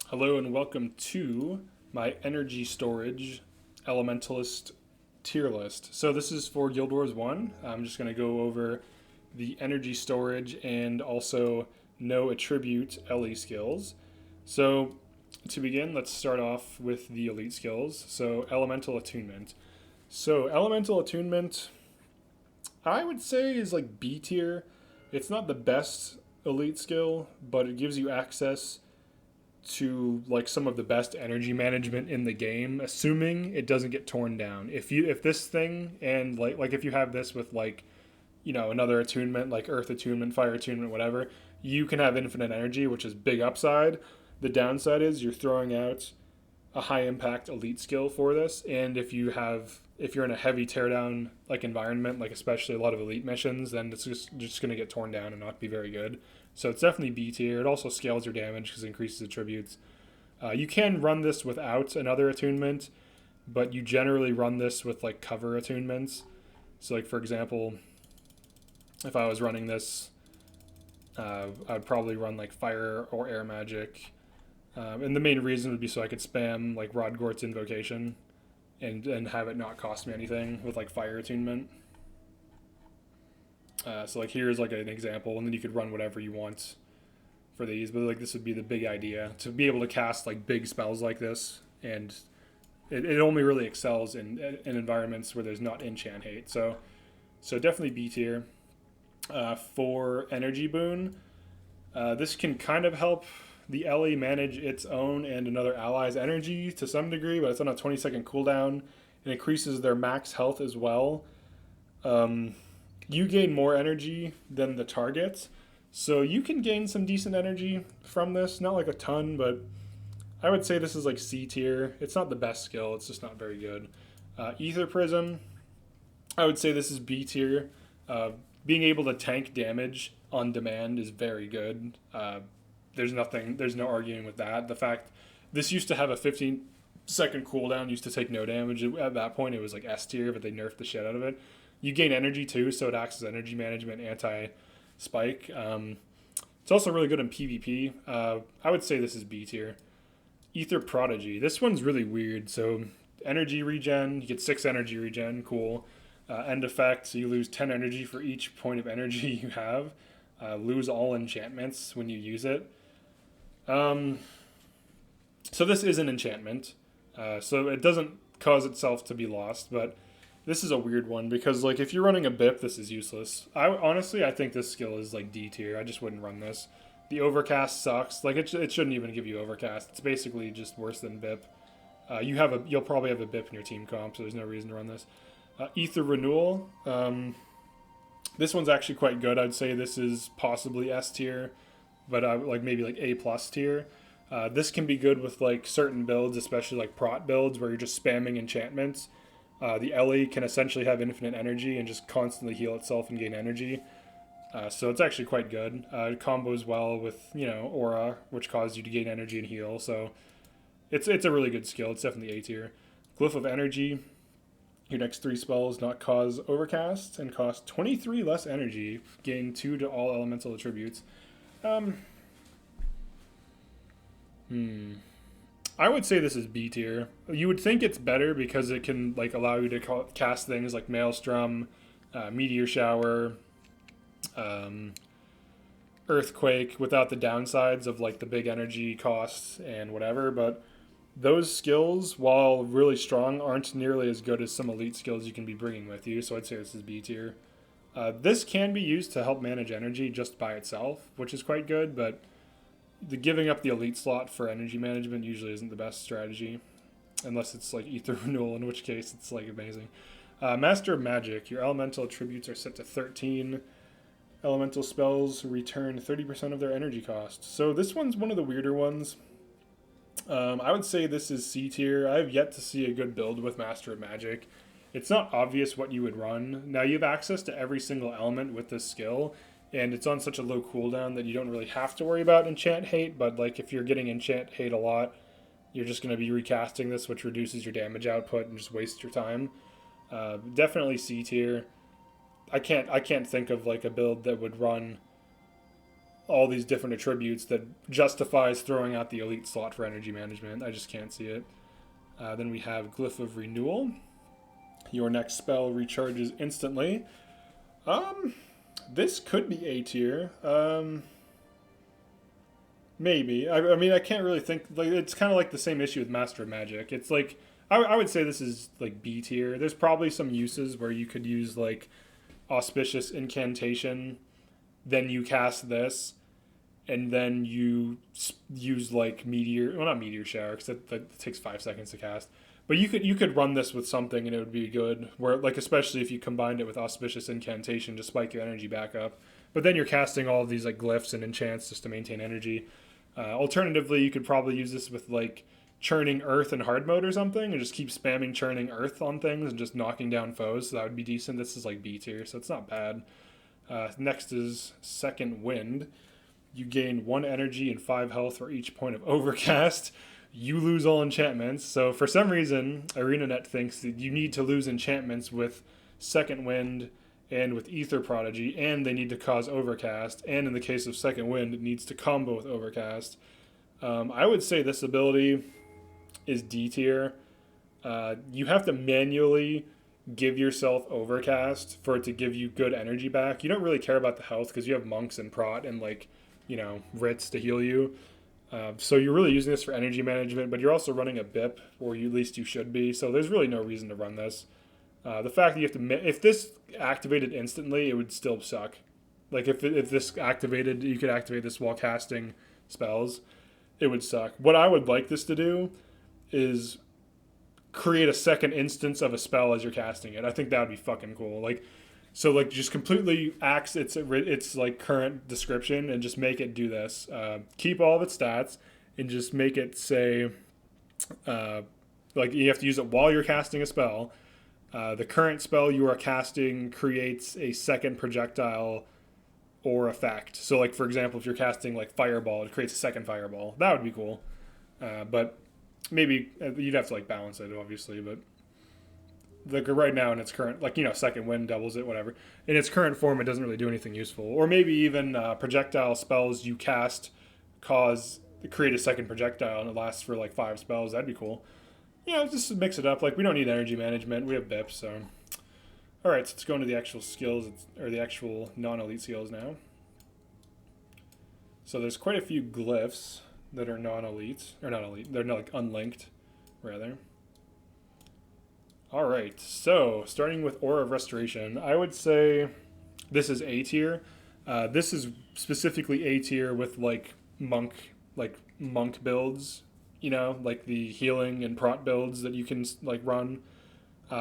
Hello and welcome to my energy storage elementalist tier list. So this is for Guild Wars 1. I'm just going to go over the energy storage and also no attribute LE skills. So to begin, let's start off with the elite skills. So elemental attunement. So elemental attunement, I would say is like B tier. It's not the best elite skill, but it gives you access to like some of the best energy management in the game, assuming it doesn't get torn down. If this thing and like if you have this with like another attunement like earth attunement, fire attunement, whatever, you can have infinite energy, which is big upside. The downside is you're throwing out a high impact elite skill for this, and if you're in a heavy teardown like environment, like especially a lot of elite missions, then it's just going to get torn down and not be very good. So it's definitely B tier. It also scales your damage because it increases attributes. You can run this without another attunement, but you generally run this with like cover attunements. So like for example, if I was running this, I'd probably run like fire or air magic. And the main reason would be so I could spam like Rodgort's invocation and have it not cost me anything with like fire attunement. So like here's like an example, and then you could run whatever you want for these. But like this would be the big idea to be able to cast like big spells like this, and it only really excels in environments where there's not enchant hate. So definitely B tier. For energy boon, this can kind of help the LE manage its own and another ally's energy to some degree, but it's on a 20-second cooldown and increases their max health as well. You gain more energy than the target, so you can gain some decent energy from this. Not like a ton, but I would say this is like C tier. It's not the best skill, it's just not very good. Ether Prism, I would say this is B tier. Being able to tank damage on demand is very good. There's no arguing with that. The fact this used to have a 15-second cooldown, used to take no damage. At that point, it was like S tier, but they nerfed the shit out of it. You gain energy too, so it acts as energy management, anti-spike. It's also really good in PvP. I would say this is B tier. Ether Prodigy. This one's really weird. So energy regen, you get 6 energy regen, cool. End effect, so you lose 10 energy for each point of energy you have. Lose all enchantments when you use it. So this is an enchantment. So it doesn't cause itself to be lost, but this is a weird one because like if you're running a BIP, this is useless. I think this skill is like D tier. I just wouldn't run this. The overcast sucks. Like it shouldn't even give you overcast. It's basically just worse than BIP. You'll probably have a BIP in your team comp, so there's no reason to run this. Ether Renewal. This one's actually quite good. I'd say this is possibly S tier, but like maybe like A plus tier. This can be good with like certain builds, especially like prot builds where you're just spamming enchantments. The LE can essentially have infinite energy and just constantly heal itself and gain energy. So it's actually quite good. It combos well with Aura, which causes you to gain energy and heal. So it's a really good skill. It's definitely A tier. Glyph of Energy. Your next 3 spells not cause overcast and cost 23 less energy. Gain 2 to all elemental attributes. I would say this is B tier. You would think it's better because it can like allow you to cast things like Maelstrom, Meteor Shower, Earthquake without the downsides of like the big energy costs and whatever. But those skills, while really strong, aren't nearly as good as some elite skills you can be bringing with you. So I'd say this is B tier. This can be used to help manage energy just by itself, which is quite good, but the giving up the elite slot for energy management usually isn't the best strategy, unless it's like Ether Renewal, in which case it's like amazing. Master of Magic. Your elemental attributes are set to 13. Elemental spells return 30% of their energy cost. So this one's one of the weirder ones. I would say this is C tier. I have yet to see a good build with Master of Magic. It's not obvious what you would run. Now you have access to every single element with this skill, and it's on such a low cooldown that you don't really have to worry about enchant hate, but like if you're getting enchant hate a lot, you're just going to be recasting this, which reduces your damage output and just wastes your time. Definitely C tier. I can't think of like a build that would run all these different attributes that justifies throwing out the elite slot for energy management. I just can't see it. Then we have Glyph of Renewal. Your next spell recharges instantly. This could be A tier. Maybe. I mean, I can't really think. Like, it's kind of like the same issue with Master of Magic. It's like I would say this is like B tier. There's probably some uses where you could use like Auspicious Incantation, then you cast this, and then you use like Meteor. Well, not Meteor Shower because that takes 5 seconds to cast. But you could run this with something and it would be good. Where like especially if you combined it with Auspicious Incantation to spike your energy back up. But then you're casting all of these like glyphs and enchants just to maintain energy. Alternatively, you could probably use this with like churning earth in hard mode or something and just keep spamming churning earth on things and just knocking down foes. So that would be decent. This is like B tier, so it's not bad. Next is Second Wind. You gain 1 energy and 5 health for each point of overcast. You lose all enchantments. So for some reason, ArenaNet thinks that you need to lose enchantments with Second Wind and with Ether Prodigy, and they need to cause overcast. And in the case of Second Wind, it needs to combo with overcast. I would say this ability is D tier. You have to manually give yourself overcast for it to give you good energy back. You don't really care about the health because you have monks and prot and like, writs to heal you. So you're really using this for energy management, but you're also running a BIP, or at least you should be. So there's really no reason to run this. The fact that you have to, if this activated instantly, it would still suck. Like if this activated, you could activate this while casting spells, it would suck. What I would like this to do is create a second instance of a spell as you're casting it. I think that would be fucking cool. Like, so like just completely axe its like current description and just make it do this. Keep all of its stats and just make it say, like you have to use it while you're casting a spell. The current spell you are casting creates a second projectile or effect. So like for example, if you're casting like Fireball, it creates a second Fireball. That would be cool. But maybe you'd have to like balance it obviously, but like right now in its current, like, Second Wind doubles it, whatever. In its current form, it doesn't really do anything useful. Or maybe even projectile spells you cast create a second projectile and it lasts for like 5 spells. That'd be cool. Just mix it up. Like, we don't need energy management. We have BIPs, so. All right, so let's go into the actual skills, or the actual non-elite skills now. So there's quite a few glyphs that are non-elite, or not elite. They're not like unlinked, rather. All right, so starting with Aura of Restoration, I would say this is A tier. This is specifically A tier with like monk builds, like the healing and prot builds that you can like run,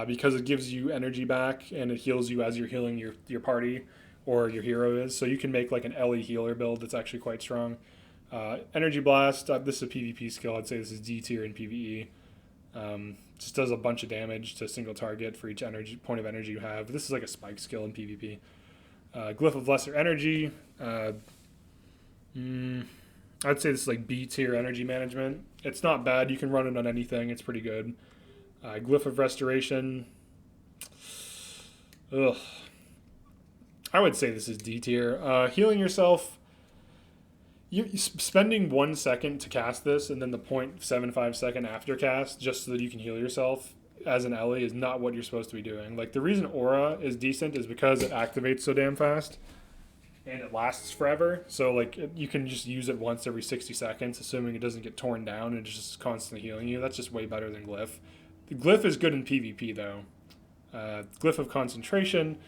because it gives you energy back and it heals you as you're healing your party or your hero is. So you can make like an Ellie healer build that's actually quite strong. Energy Blast, this is a PvP skill. I'd say this is D tier in PvE. Just does a bunch of damage to a single target for each point of energy you have. This is like a spike skill in PvP. Glyph of Lesser Energy. I'd say this is like B tier energy management. It's not bad. You can run it on anything. It's pretty good. Glyph of Restoration. Ugh. I would say this is D tier. Healing yourself. You spending 1 second to cast this and then the 0.75 second after cast just so that you can heal yourself as an Ellie is not what you're supposed to be doing. Like, the reason Aura is decent is because it activates so damn fast and it lasts forever. So like you can just use it once every 60 seconds, assuming it doesn't get torn down and it's just constantly healing you. That's just way better than Glyph. The Glyph is good in PvP though. Glyph of Concentration.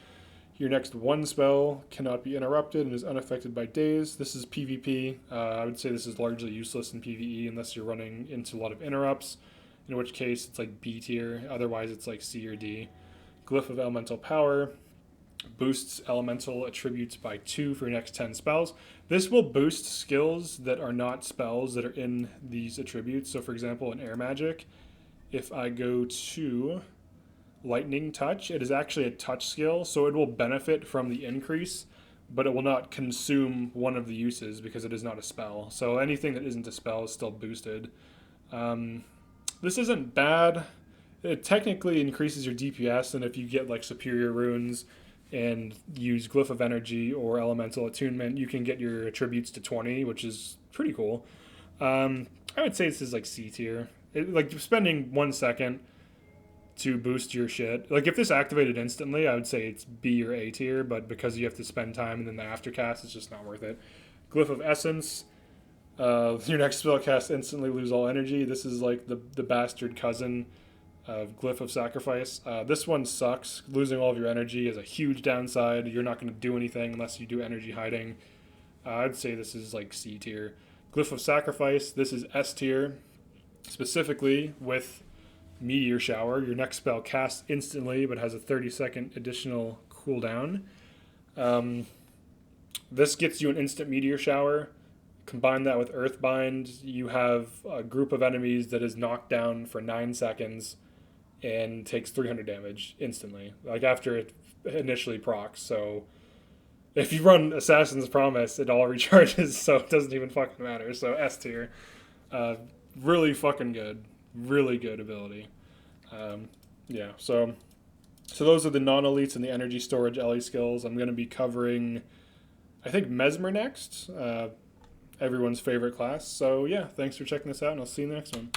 Your next 1 spell cannot be interrupted and is unaffected by days. This is PvP. I would say this is largely useless in PvE unless you're running into a lot of interrupts, in which case it's like B tier. Otherwise it's like C or D. Glyph of Elemental Power boosts elemental attributes by 2 for your next 10 spells. This will boost skills that are not spells that are in these attributes. So for example, in Air Magic, if I go to Lightning Touch, it is actually a touch skill, so it will benefit from the increase, but it will not consume one of the uses because it is not a spell. So anything that isn't a spell is still boosted. This isn't bad. It technically increases your DPS, and if you get like superior runes, and use Glyph of Energy or Elemental Attunement, you can get your attributes to 20, which is pretty cool. I would say this is like C tier. Like spending 1 second to boost your shit. Like if this activated instantly, I would say it's B or A tier, but because you have to spend time and then the aftercast, it's just not worth it. Glyph of Essence. Your next spell cast instantly lose all energy. This is like the bastard cousin of Glyph of Sacrifice. This one sucks. Losing all of your energy is a huge downside. You're not going to do anything unless you do energy hiding. I'd say this is like C tier. Glyph of Sacrifice. This is S tier. Specifically with Meteor Shower. Your next spell casts instantly but has a 30-second additional cooldown. This gets you an instant Meteor Shower. Combine that with Earthbind, you have a group of enemies that is knocked down for 9 seconds and takes 300 damage instantly, like after it initially procs. So if you run Assassin's Promise, it all recharges, so it doesn't even fucking matter. So S tier. Really fucking good. Really good ability. Yeah, so those are the non-elites and the energy storage LE skills. I'm going to be covering, I think, Mesmer next. Everyone's favorite class. So yeah, thanks for checking this out, and I'll see you in the next one.